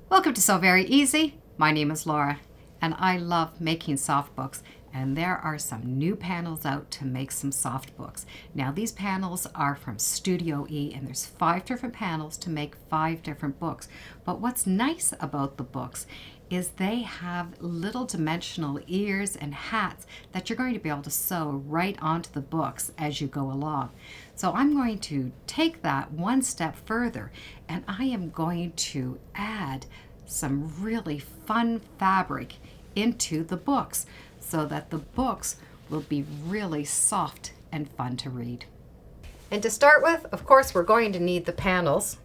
Welcome to So Very Easy. My name is Laura, and I love making soft books. And there are some new panels out to make some soft books. Now, these panels are from Studio E, and there's 5 different panels to make 5 different books. But what's nice about the books is they have little dimensional ears and hats that you're going to be able to sew right onto the books as you go along. So I'm going to take that one step further, and I am going to add some really fun fabric into the books so that the books will be really soft and fun to read. And to start with, of course, we're going to need the panels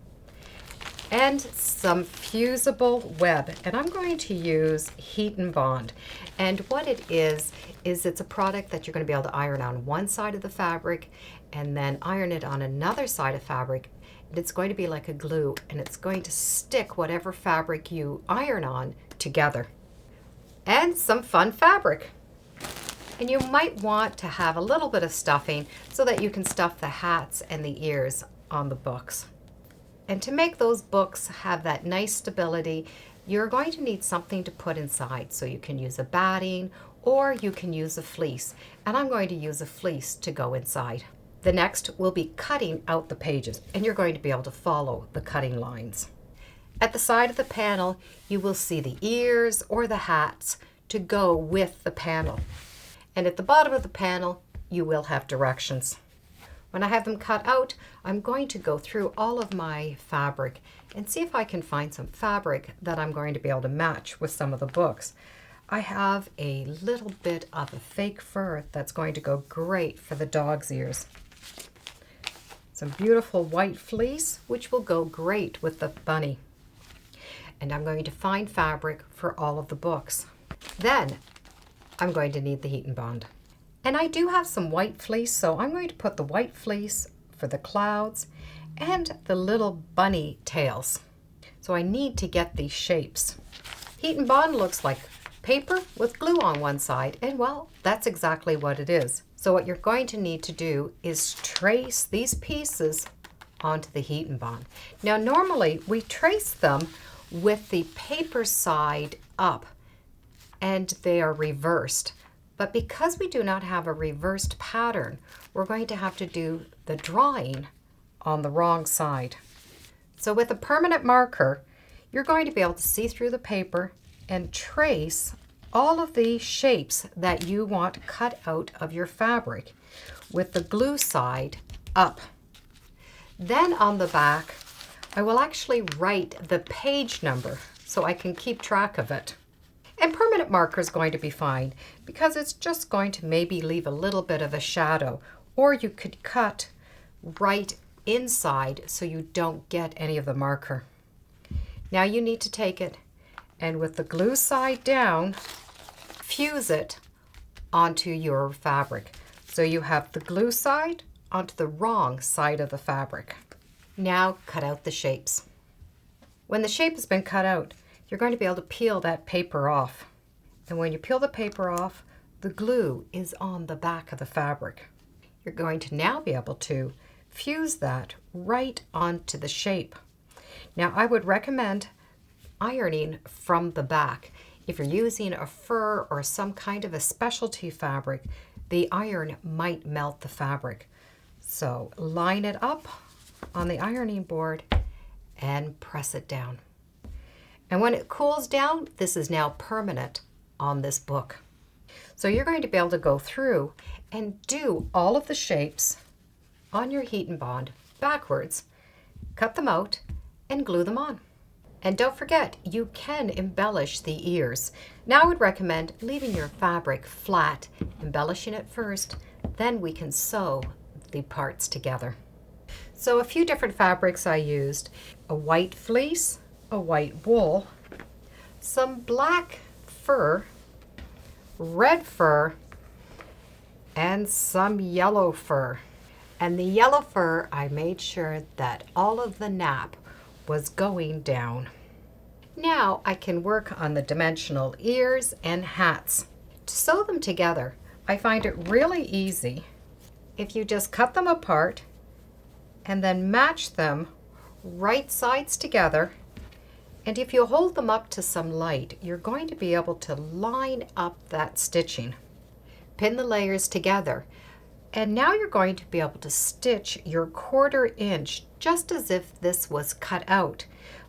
and some fusible web, and I'm going to use Heat and Bond. And what it is it's a product that you're going to be able to iron on one side of the fabric and then iron it on another side of fabric, and it's going to be like a glue, and it's going to stick whatever fabric you iron on together. And some fun fabric. And you might want to have a little bit of stuffing so that you can stuff the hats and the ears on the books. And to make those books have that nice stability, you're going to need something to put inside. So you can use a batting or you can use a fleece. And I'm going to use a fleece to go inside. The next will be cutting out the pages, and you're going to be able to follow the cutting lines. At the side of the panel, you will see the ears or the hats to go with the panel. And at the bottom of the panel, you will have directions. When I have them cut out, I'm going to go through all of my fabric and see if I can find some fabric that I'm going to be able to match with some of the books. I have a little bit of a fake fur that's going to go great for the dog's ears. Some beautiful white fleece, which will go great with the bunny. And I'm going to find fabric for all of the books. Then I'm going to need the Heat and Bond. And I do have some white fleece, so I'm going to put the white fleece for the clouds and the little bunny tails. So I need to get these shapes. Heat and Bond looks like paper with glue on one side, and well, that's exactly what it is. So what you're going to need to do is trace these pieces onto the Heat and Bond. Now normally we trace them with the paper side up, and they are reversed. But because we do not have a reversed pattern, we're going to have to do the drawing on the wrong side. So with a permanent marker, you're going to be able to see through the paper and trace all of the shapes that you want cut out of your fabric with the glue side up. Then on the back, I will actually write the page number so I can keep track of it. And permanent marker is going to be fine because it's just going to maybe leave a little bit of a shadow, or you could cut right inside so you don't get any of the marker. Now you need to take it and with the glue side down, fuse it onto your fabric. So you have the glue side onto the wrong side of the fabric. Now cut out the shapes. When the shape has been cut out, you're going to be able to peel that paper off. And when you peel the paper off, the glue is on the back of the fabric. You're going to now be able to fuse that right onto the shape. Now I would recommend ironing from the back. If you're using a fur or some kind of a specialty fabric, the iron might melt the fabric. So line it up on the ironing board and press it down. And when it cools down, this is now permanent on this book. So you're going to be able to go through and do all of the shapes on your Heat and Bond backwards, cut them out, and glue them on. And don't forget, you can embellish the ears. Now I would recommend leaving your fabric flat, embellishing it first, then we can sew the parts together. So a few different fabrics I used: a white fleece, a white wool, some black fur, red fur, and some yellow fur. And the yellow fur, I made sure that all of the nap was going down. Now I can work on the dimensional ears and hats. To sew them together, I find it really easy if you just cut them apart and then match them right sides together And if you hold them up to some light, you're going to be able to line up that stitching. Pin the layers together. And now you're going to be able to stitch your 1/4 inch just as if this was cut out.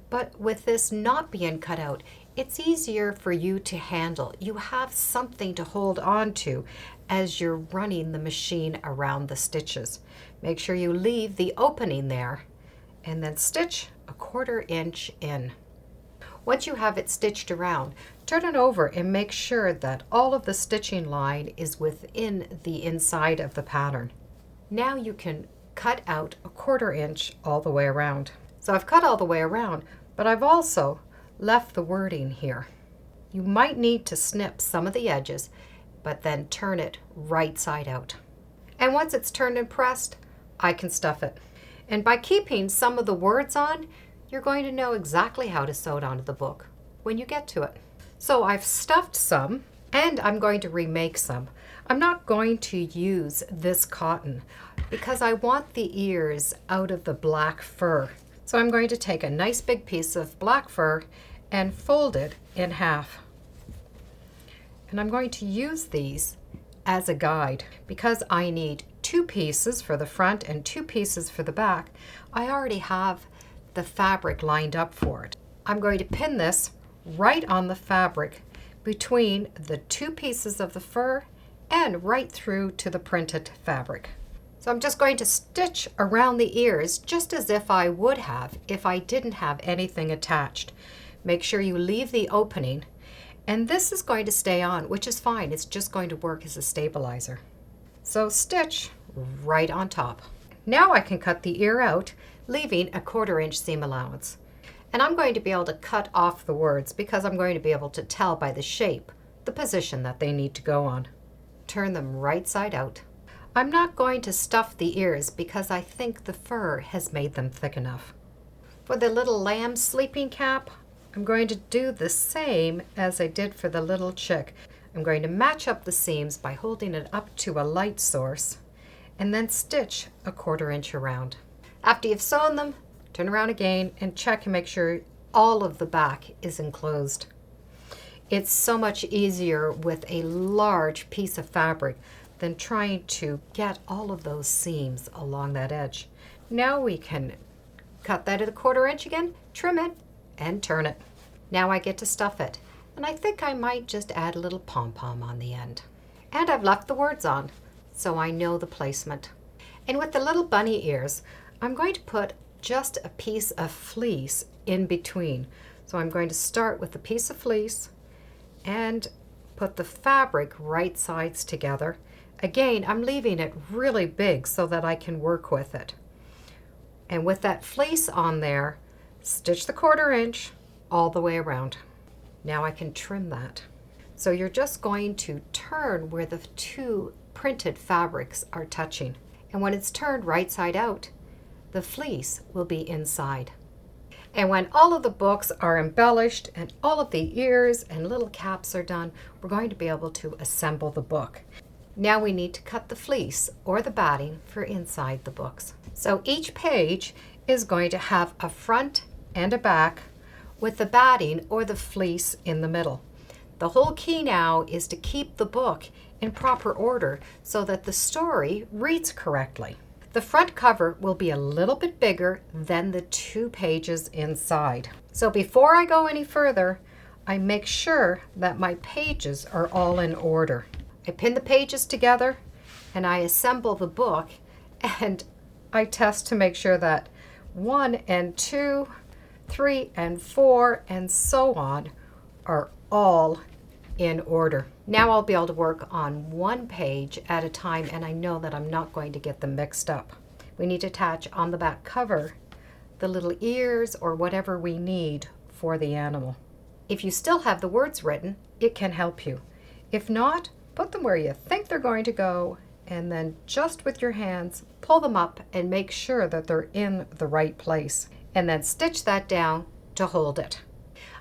But with this not being cut out, it's easier for you to handle. You have something to hold on to as you're running the machine around the stitches. Make sure you leave the opening there and then stitch a 1/4 inch in. Once you have it stitched around, turn it over and make sure that all of the stitching line is within the inside of the pattern. Now you can cut out a 1/4 inch all the way around. So I've cut all the way around, but I've also left the wording here. You might need to snip some of the edges, but then turn it right side out. And once it's turned and pressed, I can stuff it. And by keeping some of the words on, you're going to know exactly how to sew it onto the book when you get to it. So I've stuffed some, and I'm going to remake some. I'm not going to use this cotton because I want the ears out of the black fur. So I'm going to take a nice big piece of black fur and fold it in half. And I'm going to use these as a guide because I need 2 pieces for the front and 2 pieces for the back. I already have the fabric lined up for it. I'm going to pin this right on the fabric between the 2 pieces of the fur and right through to the printed fabric. So I'm just going to stitch around the ears just as if I would have if I didn't have anything attached. Make sure you leave the opening, and this is going to stay on, which is fine. It's just going to work as a stabilizer. So stitch right on top. Now I can cut the ear out, leaving a 1/4 inch seam allowance. And I'm going to be able to cut off the words because I'm going to be able to tell by the shape the position that they need to go on. Turn them right side out. I'm not going to stuff the ears because I think the fur has made them thick enough. For the little lamb sleeping cap, I'm going to do the same as I did for the little chick. I'm going to match up the seams by holding it up to a light source and then stitch a 1/4 inch around. After you've sewn them, turn around again and check and make sure all of the back is enclosed. It's so much easier with a large piece of fabric than trying to get all of those seams along that edge. Now we can cut that at a 1/4 inch again, trim it, and turn it. Now I get to stuff it, and I think I might just add a little pom-pom on the end. And I've left the words on, so I know the placement. And with the little bunny ears, I'm going to put just a piece of fleece in between. So I'm going to start with a piece of fleece and put the fabric right sides together. Again, I'm leaving it really big so that I can work with it. And with that fleece on there, stitch the 1/4 inch all the way around. Now I can trim that. So you're just going to turn where the 2 printed fabrics are touching. And when it's turned right side out, the fleece will be inside. And when all of the books are embellished and all of the ears and little caps are done, we're going to be able to assemble the book. Now we need to cut the fleece or the batting for inside the books. So each page is going to have a front and a back with the batting or the fleece in the middle. The whole key now is to keep the book in proper order so that the story reads correctly. The front cover will be a little bit bigger than the 2 pages inside. So before I go any further, I make sure that my pages are all in order. I pin the pages together and I assemble the book, and I test to make sure that 1 and 2, 3 and 4 and so on are all in order. Now I'll be able to work on 1 page at a time, and I know that I'm not going to get them mixed up. We need to attach on the back cover the little ears or whatever we need for the animal. If you still have the words written, it can help you. If not, put them where you think they're going to go, and then just with your hands, pull them up and make sure that they're in the right place, and then stitch that down to hold it.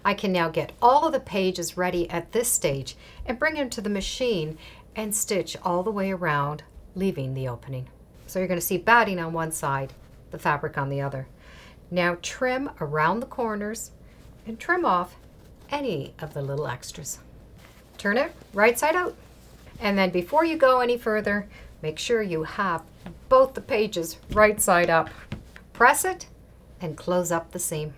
I can now get all of the pages ready at this stage and bring them to the machine and stitch all the way around, leaving the opening. So you're going to see batting on one side, the fabric on the other. Now trim around the corners and trim off any of the little extras. Turn it right side out. And then before you go any further, make sure you have both the pages right side up. Press it and close up the seam.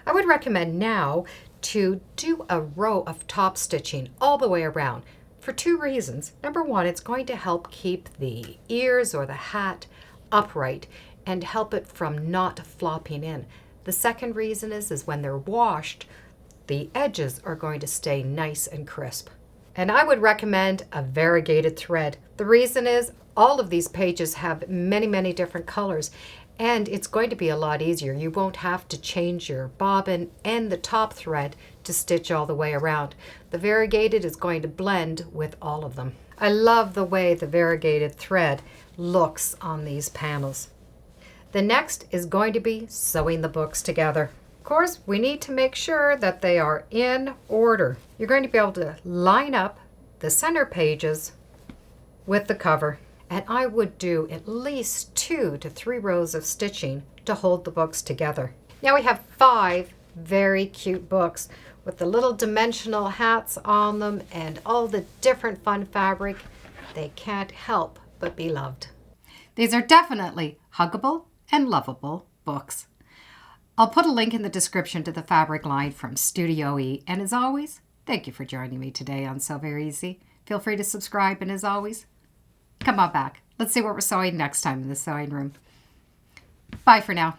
I would recommend now to do a row of top stitching all the way around for two reasons. Number one, it's going to help keep the ears or the hat upright and help it from not flopping in. The second reason is when they're washed, the edges are going to stay nice and crisp. And I would recommend a variegated thread. The reason is all of these pages have many, many different colors, and it's going to be a lot easier. You won't have to change your bobbin and the top thread to stitch all the way around. The variegated is going to blend with all of them. I love the way the variegated thread looks on these panels. The next is going to be sewing the books together. Of course, we need to make sure that they are in order. You're going to be able to line up the center pages with the cover. And I would do at least 2 to 3 rows of stitching to hold the books together. Now we have 5 very cute books with the little dimensional hats on them and all the different fun fabric. They can't help but be loved. These are definitely huggable and lovable books. I'll put a link in the description to the fabric line from Studio E. And as always, thank you for joining me today on Sew Very Easy. Feel free to subscribe, and as always, come on back. Let's see what we're sewing next time in the sewing room. Bye for now.